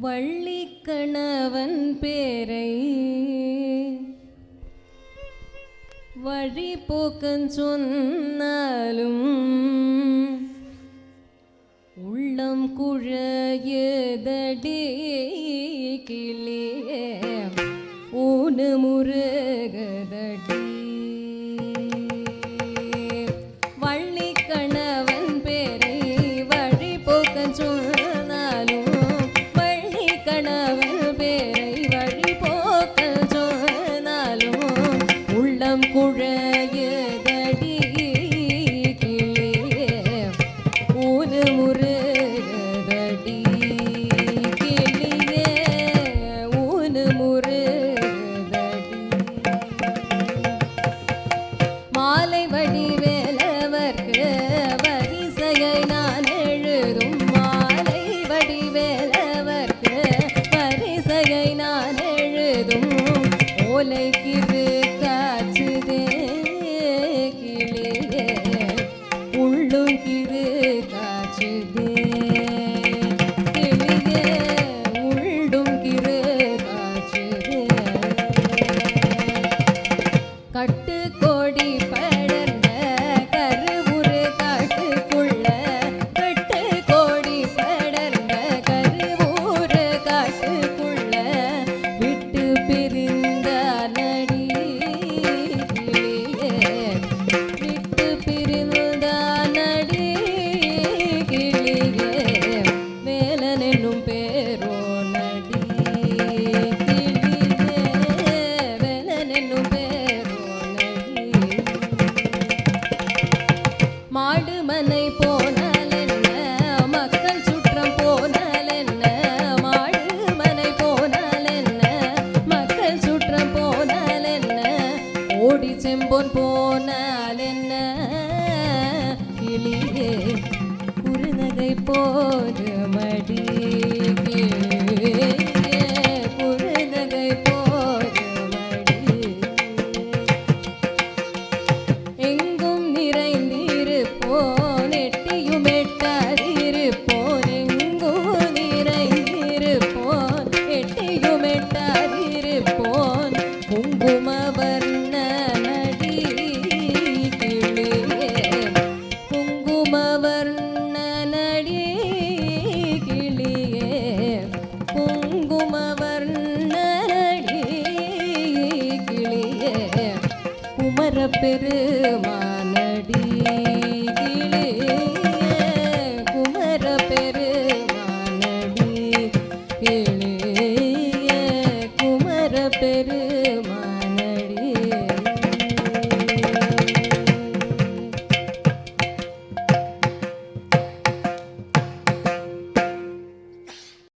வள்ளி கணவன் பேரை வழி போக்கன் சொன்னாலும் உள்ளம் குழையதடி கிளியே ஊனு முருகதடி. வள்ளி கணவன் பேரை வழி போக்கன் சொன்னாலும் வள்ளி கணவன் பேரை வழி போக்கன் சொன்னாலும் உள்ளம் குழையதடி கிளியே ஊனு முருகதடி கிளியே ஊனு முருகதடி. மாலை வடிவேலவர்க்கு வரிசையை நான் எழுதும் மாலை வடிவேலவர்க்கு வரிசையை நான் எழுதும் ஓலைக்கிரு காச்சுதே கிளியே உள்ளும் கிரு காச்சுதே கிளியே உள்ளும் கிரு காச்சுதே. கட்டு கோடி படர்ந்த கருவுரு காட்டுக்குள்ள கட்டு கோடி படர்ந்த கருவூரு காட்டுக்குள்ள விட்டு பிரிந்த நடி கிளியே விட்டு பிரிந்த நடி கிளியே வேலன் என்னும் பேரோ நடி கிளியே வேலன் என்னும் பேரோ நடி. மாடு மனை போனால் என்ன மக்கள் சுற்றம் போனால் என்ன மாடு மனை போனால் என்ன மக்கள் சுற்றம் போனால் என்ன ஓடி செம்பொன் போனால் என்ன கிளியே குறுநகை போது மடி கிளியே குறுநகை போது மடி. எங்கும் நிறைந்திருப்போன் எட்டியும் எட்டாதிருப்போன் எங்கும் நிறைந்திருப்போன் எட்டியும் எட்டாதிருப்போன் குங்குமவர்ண நடி கிளியே குங்குமவர்ண நடி கிளியே குங்குமவர்ண நடி கிளியே குமர பெருமானடி கிளியே குமர பெருமானடி கிளியே குமர பெரு